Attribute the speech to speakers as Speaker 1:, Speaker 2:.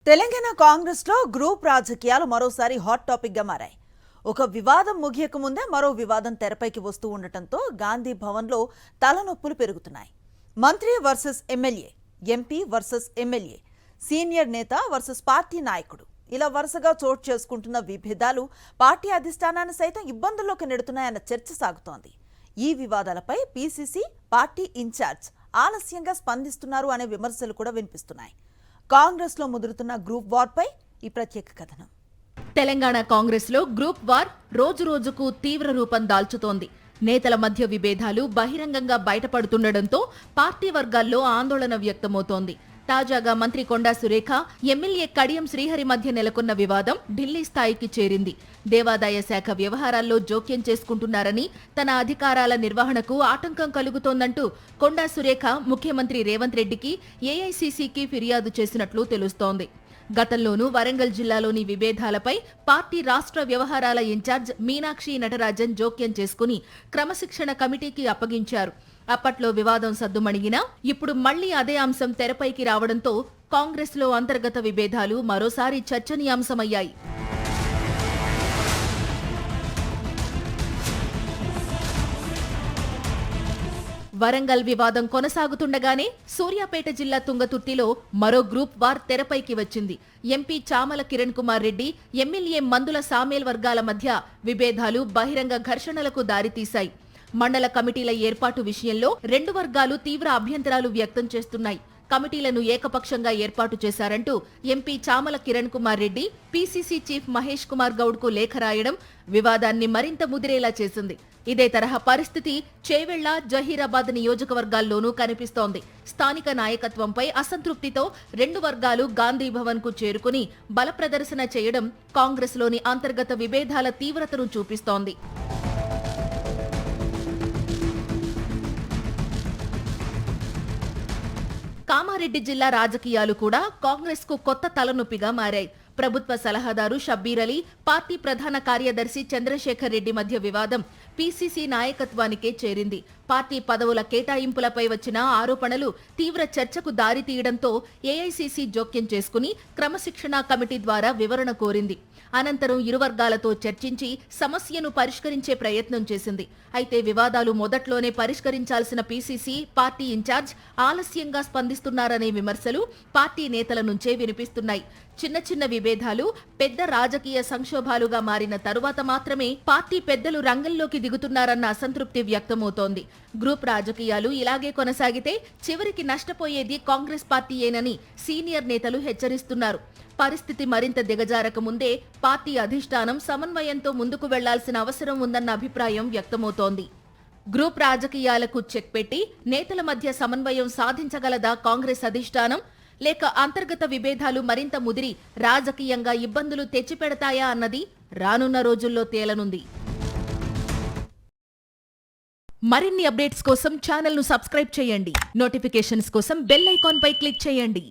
Speaker 1: తెలంగాణ కాంగ్రెస్ లో గ్రూప్ రాజకీయాలు మరోసారి హాట్ టాపిక్ గా మారాయి. ఒక వివాదం ముగియక ముందే మరో వివాదం తెరపైకి వస్తూ ఉండటంతో గాంధీ భవన్ లో తలనొప్పులు పెరుగుతున్నాయి. మంత్రి versus MLA, MP versus MLA, senior నేత వర్సెస్ పార్టీ నాయకుడు, ఇలా వరుసగా చోటు చేసుకుంటున్న విభేదాలు పార్టీ అధిష్టానాన్ని సైతం ఇబ్బందుల్లోకి నెడుతున్నాయన్న చర్చ సాగుతోంది. ఈ వివాదాలపై పీసీసీ పార్టీ ఇన్ఛార్జ్ ఆలస్యంగా స్పందిస్తున్నారు అనే విమర్శలు కూడా వినిపిస్తున్నాయి. కాంగ్రెస్ లో ముదురుతున్న గ్రూప్ వార్ పై ఈ ప్రత్యేక కథనం.
Speaker 2: తెలంగాణ కాంగ్రెస్ లో గ్రూప్ వార్ రోజు రోజుకు తీవ్ర రూపం దాల్చుతోంది. నేతల మధ్య విభేదాలు బహిరంగంగా బయటపడుతుండటంతో పార్టీ వర్గాల్లో ఆందోళన వ్యక్తమవుతోంది. తాజాగా మంత్రి కొండా సురేఖ, ఎమ్మెల్యే కడియం శ్రీహరి మధ్య నెలకొన్న వివాదం ఢిల్లీ స్థాయికి చేరింది. దేవాదాయ శాఖ వ్యవహారాల్లో జోక్యం చేసుకుంటున్నారని, తన అధికారాల నిర్వహణకు ఆటంకం కలుగుతోందంటూ కొండా సురేఖ ముఖ్యమంత్రి రేవంత్ రెడ్డికి, ఏఐసీసీకి ఫిర్యాదు చేసినట్లు తెలుస్తోంది. గతంలోనూ వరంగల్ జిల్లాలోని విభేదాలపై పార్టీ రాష్ట్ర వ్యవహారాల ఇన్ఛార్జ్ మీనాక్షి నటరాజన్ జోక్యం చేసుకుని క్రమశిక్షణ కమిటీకి అప్పగించారు. అప్పట్లో వివాదం సద్దుమణిగినా ఇప్పుడు మళ్లీ అదే అంశం తెరపైకి రావడంతో కాంగ్రెస్ లో అంతర్గత విభేదాలు మరోసారి చర్చనీయాంశమయ్యాయి. వరంగల్ వివాదం కొనసాగుతుండగానే సూర్యాపేట జిల్లా తుంగతుర్తిలో మరో గ్రూప్ వార్ తెరపైకి వచ్చింది. ఎంపీ చామల కిరణ్ కుమార్ రెడ్డి, ఎమ్మెల్యే మందుల సామేల్ వర్గాల మధ్య విభేదాలు బహిరంగ ఘర్షణలకు దారితీశాయి. మండల కమిటీల ఏర్పాటు విషయంలో రెండు వర్గాలు తీవ్ర అభ్యంతరాలు వ్యక్తం చేస్తున్నాయి. కమిటీలను ఏకపక్షంగా ఏర్పాటు చేశారంటూ MP Chamala Kiran Kumar Reddy PCC chief Mahesh Kumar గౌడ్కు లేఖ రాయడం వివాదాన్ని మరింత ముదిరేలా చేసింది. ఇదే తరహా పరిస్థితి చేవెళ్ల, జహీరాబాద్ నియోజకవర్గాల్లోనూ కనిపిస్తోంది. స్థానిక నాయకత్వంపై అసంతృప్తితో రెండు వర్గాలు గాంధీ భవన్ కు చేరుకుని బల ప్రదర్శన చేయడం కాంగ్రెస్లోని అంతర్గత విభేదాల తీవ్రతను చూపిస్తోంది. కామారెడ్డి జిల్లా రాజకీయాలు కూడా కాంగ్రెస్ కు కొత్త తలనొప్పిగా మారాయి. ప్రభుత్వ సలహాదారు షబ్బీర్ అలీ, పార్టీ ప్రధాన కార్యదర్శి చంద్రశేఖర్ రెడ్డి మధ్య వివాదం పీసీసీ నాయకత్వానికే చేరింది. పార్టీ పదవుల కేటాయింపులపై వచ్చిన ఆరోపణలు తీవ్ర చర్చకు దారితీయడంతో ఏఐసీసీ జోక్యం చేసుకుని క్రమశిక్షణా కమిటీ ద్వారా వివరణ కోరింది. అనంతరం ఇరు వర్గాలతో చర్చించి సమస్యను పరిష్కరించే ప్రయత్నం చేసింది. అయితే వివాదాలు మొదట్లోనే పరిష్కరించాల్సిన పీసీసీ పార్టీ ఇన్ఛార్జ్ ఆలస్యంగా స్పందిస్తున్నారనే విమర్శలు పార్టీ నేతల నుంచే వినిపిస్తున్నాయి. చిన్న చిన్న విభేదాలు పెద్ద రాజకీయ సంక్షోభాలుగా మారిన తరువాత మాత్రమే పార్టీ పెద్దలు రంగంలోకి దిగుతున్నారన్న అసంతృప్తి వ్యక్తమవుతోంది. గ్రూప్ రాజకీయాలు ఇలాగే కొనసాగితే చివరికి నష్టపోయేది కాంగ్రెస్ పార్టీయేనని సీనియర్ నేతలు హెచ్చరిస్తున్నారు. పరిస్థితి మరింత దిగజారక ముందే పార్టీ అధిష్టానం సమన్వయంతో ముందుకు వెళ్లాల్సిన అవసరం ఉందన్న అభిప్రాయం వ్యక్తమవుతోంది. గ్రూప్ రాజకీయాలకు చెక్ పెట్టి నేతల మధ్య సమన్వయం సాధించగలదా కాంగ్రెస్ అధిష్టానం, లేక అంతర్గత విభేదాలు మరింత ముదిరి రాజకీయంగా ఇబ్బందులు తెచ్చిపెడతాయా అన్నది రానున్న రోజుల్లో తేలనుంది. మరిన్ని అప్డేట్స్ కోసం ఛానల్ ను సబ్స్క్రైబ్ చేయండి. నోటిఫికేషన్స్ కోసం బెల్ ఐకాన్ పై క్లిక్ చేయండి.